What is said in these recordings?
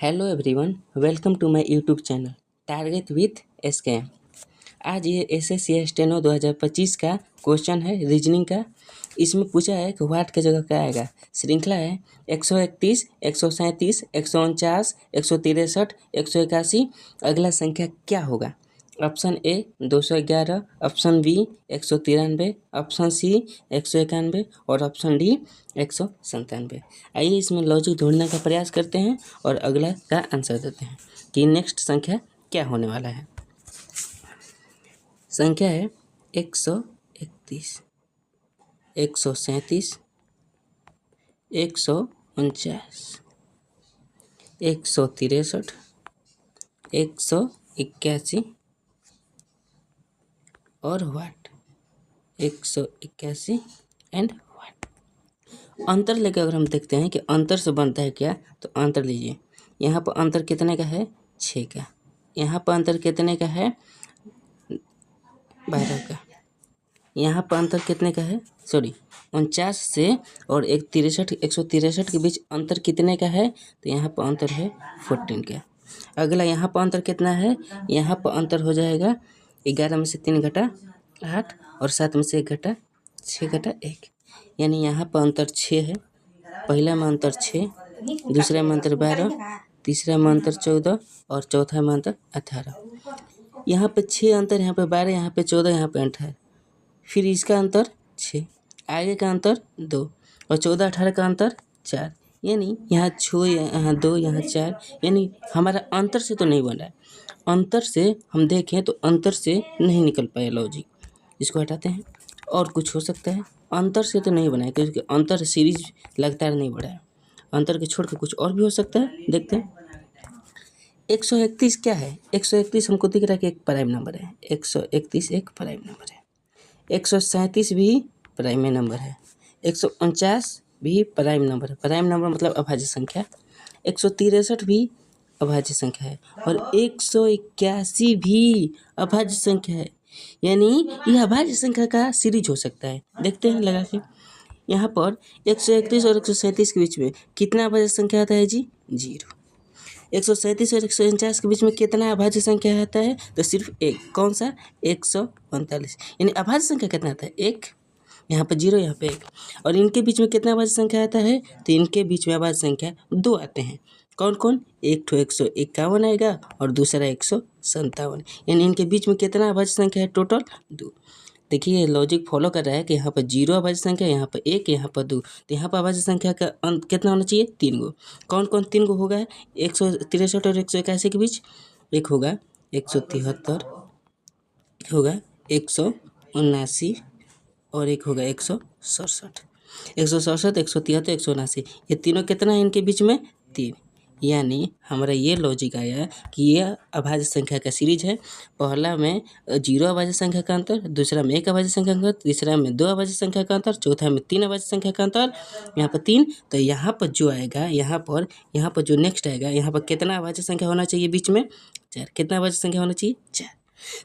Hello everyone, welcome to my YouTube channel Target with SK. आज ये SSC steno 2025 का question है reasoning का। इसमें पूछा है कि व्हाट के जगह क्या आएगा। श्रृंखला है 131, 137, 149, 163, 181। अगला संख्या क्या होगा। Option A 211, option B 193, option C 191 और ऑप्शन डी 197। आइए इसमें लॉजिक ढूंढने का प्रयास करते हैं और अगला का आंसर देते हैं कि नेक्स्ट संख्या क्या होने वाला है। संख्या है 131, 137, 149, 163, 181 और व्हाट 181 एंड व्हाट। अंतर लेकर अगर हम देखते हैं कि अंतर से बनता है क्या, तो अंतर लीजिए। यहाँ पर अंतर कितने का है 6 का, यहाँ पर अंतर कितने का है 12 का, यहाँ पर अंतर कितने का है 49 से और 163 के बीच अंतर कितने का है, तो यहाँ पर अंतर है 14 का। अगला यहाँ पर अंतर कितना है, यहाँ पर अंतर हो जाएगा 11 में से 3 घटा 8 और 7 में से 1 घटा 6 घटा 1, यानी यहाँ पर अंतर 6 है। पहला में अंतर 6, दूसरा में अंतर 12, तीसरा में अंतर 14 और चौथा में अंतर 18। यहाँ पे 6 अंतर, यहाँ पे 12, यहाँ पे 14, यहाँ पे 18। फिर इसका अंतर 6, आगे का अंतर 2 और 14 18 का अंतर 4, यानी यहाँ 6, यहाँ 2, यहाँ 4, यानी हमारा अंतर से तो नहीं बन रहा है। अंतर से हम देखें तो अंतर से नहीं निकल पाया लॉजिक, इसको हटाते हैं। और कुछ हो सकता है, अंतर से तो नहीं बना है क्योंकि अंतर सीरीज लगातार नहीं बढ़ा है। अंतर के छोड़ के कुछ और भी हो सकता है, देखते हैं। 131 क्या है, 131 हमको दिख रहा है कि एक प्राइम नंबर है। 131 एक प्राइम नंबर है। 137 भी प्राइम नंबर है। 149 भी प्राइम नंबर है। प्राइम नंबर मतलब अभाज्य संख्या। 163 भी अभाज्य संख्या है और 181 भी अभाज्य संख्या है, यानी यह अभाज्य संख्या का सीरीज हो सकता है। देखते हैं लगा के। यहाँ पर 131 और 137 के बीच में कितना अभाज्य संख्या आता है जी, 0। 137 और 149 के बीच में कितना अभाज्य संख्या आता है, तो सिर्फ एक। कौन सा, 145, यानी अभाज्य संख्या कितना आता है 1। यहाँ पर 0, यहाँ पे 1। और इनके बीच में कितना अभाज्य संख्या आता है, तो इनके बीच में अभाज्य संख्या 2 आते हैं। कौन कौन, एक ठो 151 आएगा और दूसरा 157, यानी इनके बीच में कितना अभाज्य संख्या है टोटल 2। देखिए ये लॉजिक फॉलो कर रहा है कि यहाँ पर 0 अभाज्य संख्या, यहाँ पर 1, यहाँ पर 2, तो यहाँ पर अभाज्य संख्या का अंत कितना होना चाहिए, 3 गो। कौन कौन 3 गो होगा, 163 और 181 के बीच एक होगा 173, एक होगा 179 और एक होगा 167। 167, 173, 179, ये तीनों कितना है इनके बीच में 3, यानी हमारा ये लॉजिक आया कि यह अभाज्य संख्या का सीरीज है। पहला में 0 अभाज्य संख्या का अंतर, दूसरा में 1 अभाज्य संख्या का अंतर, तीसरा में 2 अभाज्य संख्या का अंतर, चौथा में 3 अभाज्य संख्या का अंतर, यहाँ पर 3। तो यहाँ पर जो आएगा, यहाँ पर जो नेक्स्ट आएगा, यहाँ पर कितना अभाज्य संख्या होना चाहिए बीच में 4। कितना अभाज्य संख्या होना चाहिए 4।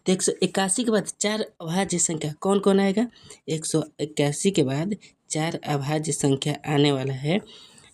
तो 181 के बाद 4 अभाज्य संख्या कौन कौन आएगा, 181 के बाद 4 अभाज्य संख्या आने वाला है।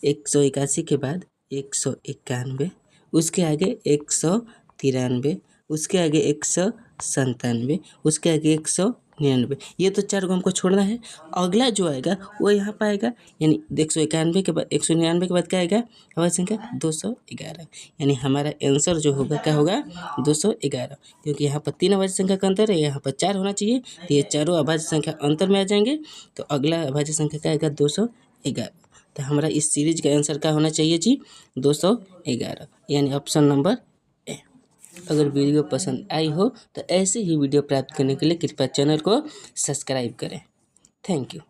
181 के बाद 191, उसके आगे 193, उसके आगे 197, उसके आगे 199। ये तो 4 को हमको छोड़ना है। अगला जो आएगा वो यहाँ पर आएगा, यानी 191 के बाद 199 के बाद क्या आएगा अभाज्य संख्या 211, यानी हमारा आंसर जो होगा क्या होगा 211, क्योंकि यहाँ पर 3 अभाज्य संख्या का अंतर है, यहाँ पर 4 होना चाहिए, तो ये चारों अभाज्य संख्या अंतर में आ जाएंगे। तो अगला अभाज्य संख्या क्या आएगा 211। तो हमारा इस सीरीज का आंसर क्या होना चाहिए जी 211, यानी ऑप्शन नंबर ए। अगर वीडियो पसंद आई हो तो ऐसे ही वीडियो प्राप्त करने के लिए कृपया चैनल को सब्सक्राइब करें। Thank you.